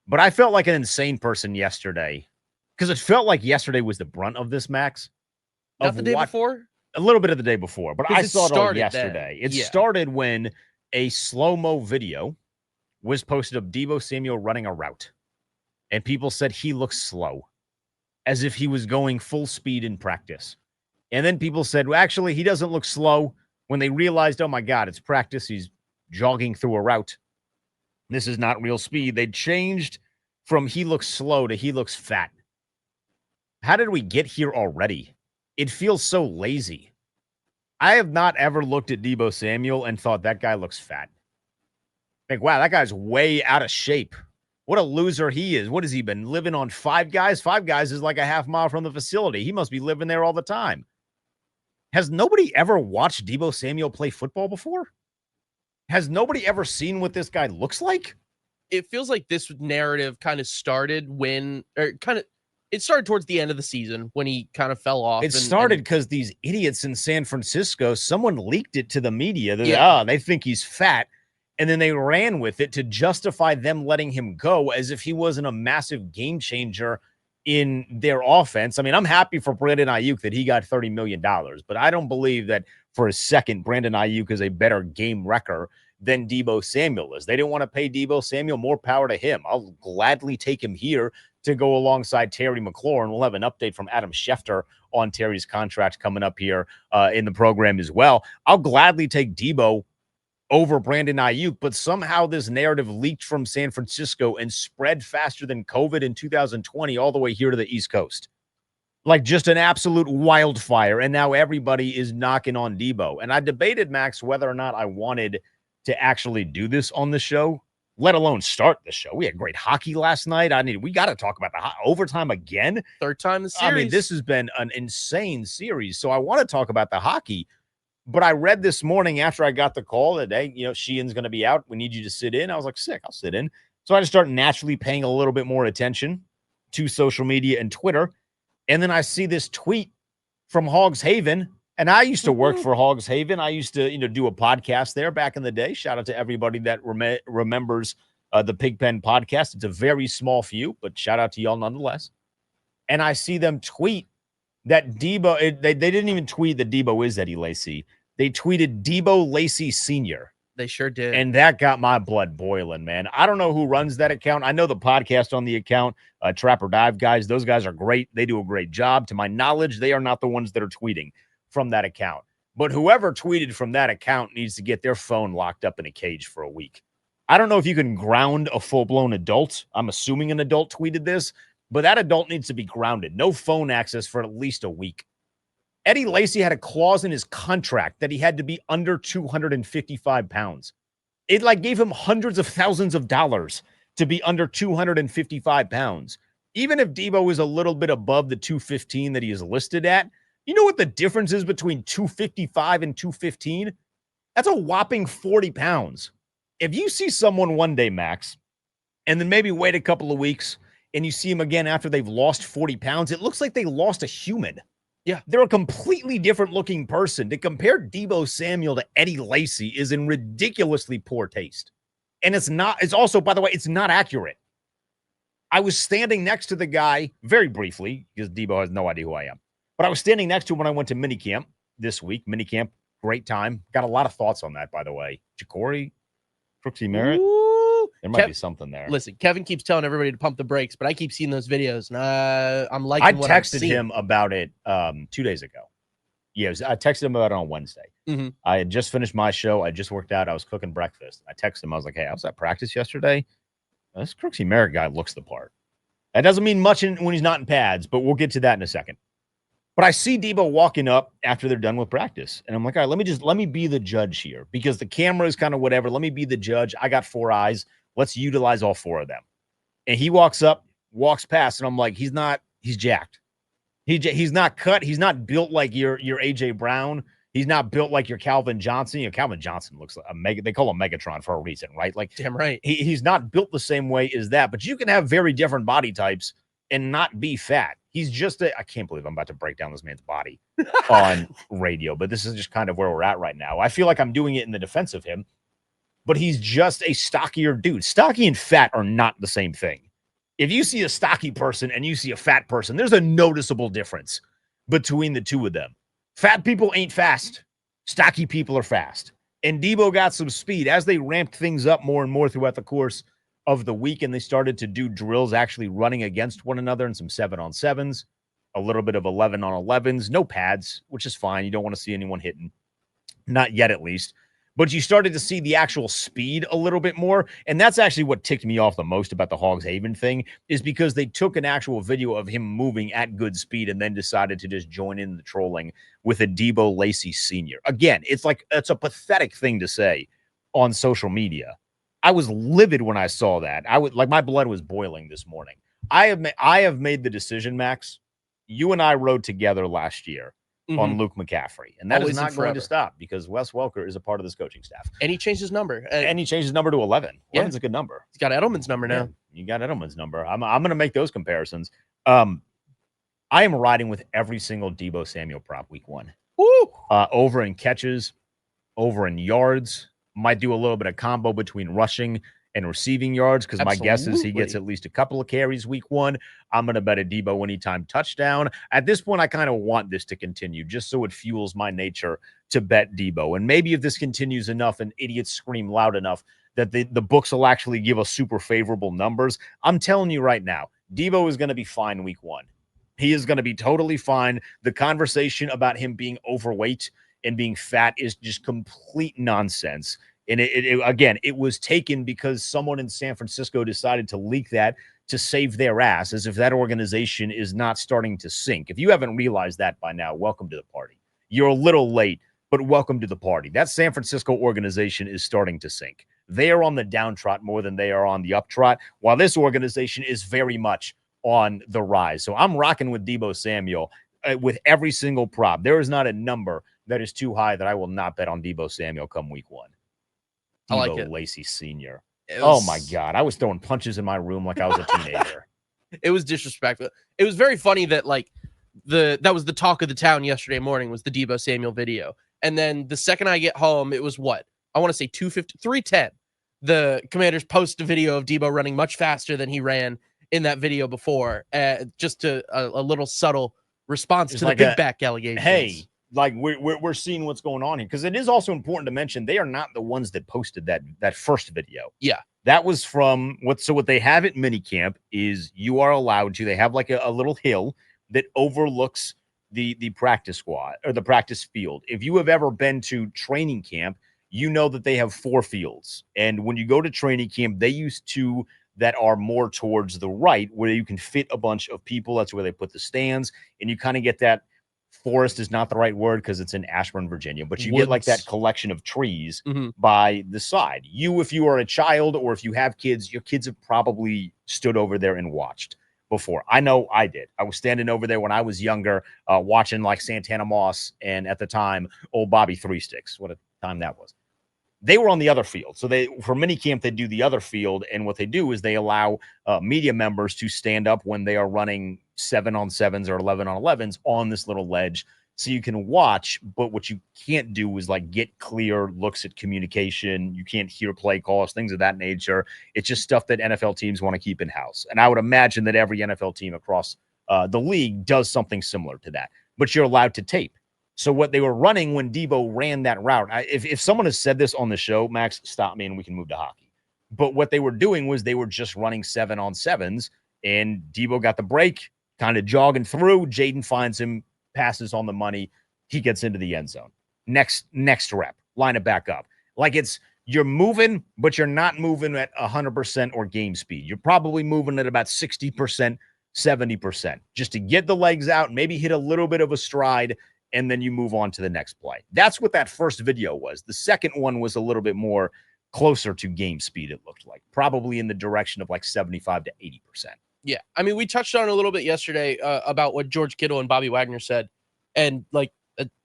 But I felt like an insane person yesterday because it felt like yesterday was the brunt of this, Max, Not of the day what before? a little bit of the day before, but I Because it saw it all started then. yesterday. It Yeah. started when a slow-mo video was posted of Debo Samuel running a route, and people said he looks slow, as if he was going full speed in practice. And then people said, well, actually, he doesn't look slow. When they realized, oh my God, it's practice. He's jogging through a route. This is not real speed. They changed from he looks slow to he looks fat. How did we get here already? It feels so lazy. I have not ever looked at Deebo Samuel and thought that guy looks fat. Like, wow, that guy's way out of shape. What a loser he is. What has he been living on? Five Guys? Five Guys is like a half mile from the facility. He must be living there all the time. Has nobody ever watched Deebo Samuel play football before? Has nobody ever seen what this guy looks like? It feels like this narrative kind of started it started towards the end of the season when he kind of fell off. It started because these idiots in San Francisco, someone leaked it to the media. They think he's fat. And then they ran with it to justify them letting him go as if he wasn't a massive game changer in their offense. I mean, I'm happy for Brandon Ayuk that he got $30 million, but I don't believe that for a second Brandon Ayuk is a better game wrecker than Deebo Samuel is. They didn't want to pay Deebo Samuel. More power to him. I'll gladly take him here to go alongside Terry McLaurin. We'll have an update from Adam Schefter on Terry's contract coming up here in the program as well. I'll gladly take Deebo over Brandon Ayuk, but somehow this narrative leaked from San Francisco and spread faster than COVID in 2020 all the way here to the East Coast. Like just an absolute wildfire, and now everybody is knocking on Deebo. And I debated, Max, whether or not I wanted to actually do this on the show, let alone start the show. We had great hockey last night. We got to talk about the overtime again. Third time the series. I mean, this has been an insane series, so I want to talk about the hockey. But I read this morning after I got the call that, hey, Sheehan's going to be out. We need you to sit in. I was like, sick, I'll sit in. So I just start naturally paying a little bit more attention to social media and Twitter. And then I see this tweet from Hogs Haven. And I used to work for Hogs Haven. I used to, do a podcast there back in the day. Shout out to everybody that remembers the Pigpen podcast. It's a very small few, but shout out to y'all nonetheless. And I see them tweet that Deebo, they didn't even tweet that Deebo is Eddie Lacy. They tweeted Debo Lacy Sr. They sure did. And that got my blood boiling, man. I don't know who runs that account. I know the podcast on the account, Trapper Dive guys. Those guys are great. They do a great job. To my knowledge, they are not the ones that are tweeting from that account. But whoever tweeted from that account needs to get their phone locked up in a cage for a week. I don't know if you can ground a full-blown adult. I'm assuming an adult tweeted this. But that adult needs to be grounded. No phone access for at least a week. Eddie Lacy had a clause in his contract that he had to be under 255 pounds. It gave him hundreds of thousands of dollars to be under 255 pounds. Even if Deebo is a little bit above the 215 that he is listed at, you know what the difference is between 255 and 215? That's a whopping 40 pounds. If you see someone one day, Max, and then maybe wait a couple of weeks, and you see them again after they've lost 40 pounds, it looks like they lost a human. Yeah. They're a completely different looking person. To compare Deebo Samuel to Eddie Lacy is in ridiculously poor taste. And it's also, by the way, it's not accurate. I was standing next to the guy very briefly because Deebo has no idea who I am. But I was standing next to him when I went to minicamp this week. Minicamp, great time. Got a lot of thoughts on that, by the way. Ja'Cory, Crooksy Merritt. There might be something there. Listen, Kevin keeps telling everybody to pump the brakes, but I keep seeing those videos, and I'm liking what I'm seeing. I texted him about it 2 days ago. Yeah, I texted him about it on Wednesday. Mm-hmm. I had just finished my show. I just worked out. I was cooking breakfast. I texted him. I was like, hey, I was at practice yesterday. This Crooksy Merritt guy looks the part. That doesn't mean much when he's not in pads, but we'll get to that in a second. But I see Deebo walking up after they're done with practice. And I'm like, all right, let me be the judge here because the camera is kind of whatever. Let me be the judge. I got 4 eyes. Let's utilize all 4 of them. And he walks up, walks past, and I'm like, he's jacked. He's not cut. He's not built like your AJ Brown. He's not built like your Calvin Johnson. Calvin Johnson looks like they call him Megatron for a reason, right? Like, damn right. He's not built the same way as that, but you can have very different body types and not be fat. He's just I can't believe I'm about to break down this man's body on radio, but this is just kind of where we're at right now. I feel like I'm doing it in the defense of him. But he's just a stockier dude. Stocky and fat are not the same thing. If you see a stocky person and you see a fat person, there's a noticeable difference between the two of them. Fat people ain't fast. Stocky people are fast. And Deebo got some speed as they ramped things up more and more throughout the course of the week, and they started to do drills actually running against one another and some 7-on-7s, a little bit of 11-on-11s, no pads, which is fine. You don't want to see anyone hitting. Not yet, at least. But you started to see the actual speed a little bit more. And that's actually what ticked me off the most about the Hogs Haven thing, is because they took an actual video of him moving at good speed and then decided to just join in the trolling with a Debo Lacey Sr. Again, it's a pathetic thing to say on social media. I was livid when I saw that. My blood was boiling this morning. I have made the decision, Max. You and I rode together last year on Luke McCaffrey. And that Always is not going to stop because Wes Welker is a part of this coaching staff. And he changed his number. And he changed his number to 11. 11's a good number. He's got Edelman's number now. Yeah, you got Edelman's number. I'm going to make those comparisons. I am riding with every single Debo Samuel prop week 1. Woo! Over in catches, over in yards. Might do a little bit of combo between rushing and receiving yards because my guess is he gets at least a couple of carries week 1. I'm going to bet a Deebo anytime touchdown. At this point, I kind of want this to continue just so it fuels my nature to bet Deebo. And maybe if this continues enough and idiots scream loud enough that the books will actually give us super favorable numbers, I'm telling you right now, Deebo is going to be fine week 1. He is going to be totally fine. The conversation about him being overweight and being fat is just complete nonsense. And it was taken because someone in San Francisco decided to leak that to save their ass, as if that organization is not starting to sink. If you haven't realized that by now, welcome to the party. You're a little late, but welcome to the party. That San Francisco organization is starting to sink. They are on the downtrot more than they are on the uptrot, while this organization is very much on the rise. So I'm rocking with Deebo Samuel with every single prop. There is not a number that is too high that I will not bet on Deebo Samuel come week 1. Debo I like it. Lacey Sr. Oh my God. I was throwing punches in my room like I was a teenager. It was disrespectful. It was very funny that that was the talk of the town yesterday morning was the Deebo Samuel video. And then the second I get home, it was what? I want to say 250, 310. The Commanders post a video of Deebo running much faster than he ran in that video before. Just a little subtle response to the big back allegations. Hey, like we're seeing what's going on here, because it is also important to mention they are not the ones that posted that first video. Yeah, that was from what they have at minicamp is you are allowed to. They have like a little hill that overlooks the practice squad or the practice field. If you have ever been to training camp, you know that they have 4 fields, and when you go to training camp, they use 2 that are more towards the right where you can fit a bunch of people. That's where they put the stands, and you kind of get that. Forest is not the right word because it's in Ashburn, Virginia, but you get like that collection of trees by the side. If you are a child or if you have kids, your kids have probably stood over there and watched before. I know I did. I was standing over there when I was younger, watching like Santana Moss and at the time, old Bobby Three Sticks. What a time that was. They were on the other field. So for minicamp, they do the other field. And what they do is they allow media members to stand up when they are running 7-on-7s or 11-on-11s on this little ledge so you can watch. But what you can't do is like get clear looks at communication. You can't hear play calls, things of that nature. It's just stuff that NFL teams want to keep in house. And I would imagine that every NFL team across the league does something similar to that, but you're allowed to tape. So what they were running when Deebo ran that route, if someone has said this on the show, Max, stop me and we can move to hockey. But what they were doing was they were just running 7-on-7s, and Deebo got the break, kind of jogging through. Jaden finds him, passes on the money. He gets into the end zone. Next rep, line it back up. Like you're moving, but you're not moving at 100% or game speed. You're probably moving at about 60%, 70%, just to get the legs out, maybe hit a little bit of a stride, and then you move on to the next play. That's what that first video was. The second one was a little bit more closer to game speed, it looked like. Probably in the direction of like 75 to 80%. Yeah. I mean, we touched on it a little bit yesterday about what George Kittle and Bobby Wagner said. And like,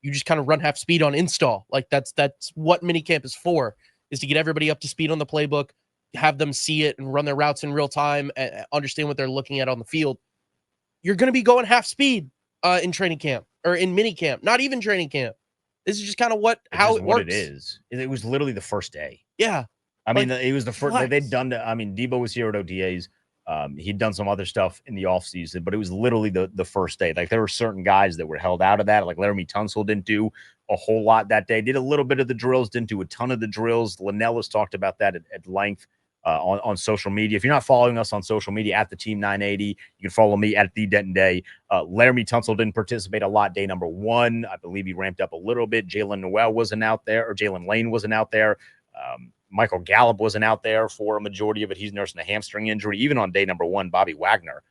you just kind of run half speed on install. Like that's what minicamp is for, is to get everybody up to speed on the playbook, have them see it and run their routes in real time and understand what they're looking at on the field. You're going to be going half speed in training camp. Or in mini camp, not even training camp. This is just kind of how it works. It is. It was literally the first day. Yeah. I mean, it was the first. They'd done. Debo was here at OTAs. He'd done some other stuff in the offseason, but it was literally the first day. Like there were certain guys that were held out of that. Like Laramie Tunsil didn't do a whole lot that day. Did a little bit of the drills, didn't do a ton of the drills. Linnell has talked about that at length on social media. If you're not following us on social media at the Team 980, you can follow me at the Denton Day. Laramie Tunsil didn't participate a lot day number 1. I believe he ramped up a little bit. Jalen Noel wasn't out there, or Jalen Lane wasn't out there. Michael Gallup wasn't out there for a majority of it. He's nursing a hamstring injury. Even on day number 1, Bobby Wagner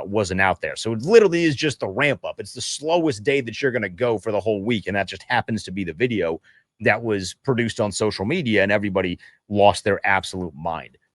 wasn't out there. So it literally is just the ramp up. It's the slowest day that you're going to go for the whole week. And that just happens to be the video that was produced on social media, and everybody lost their absolute mind.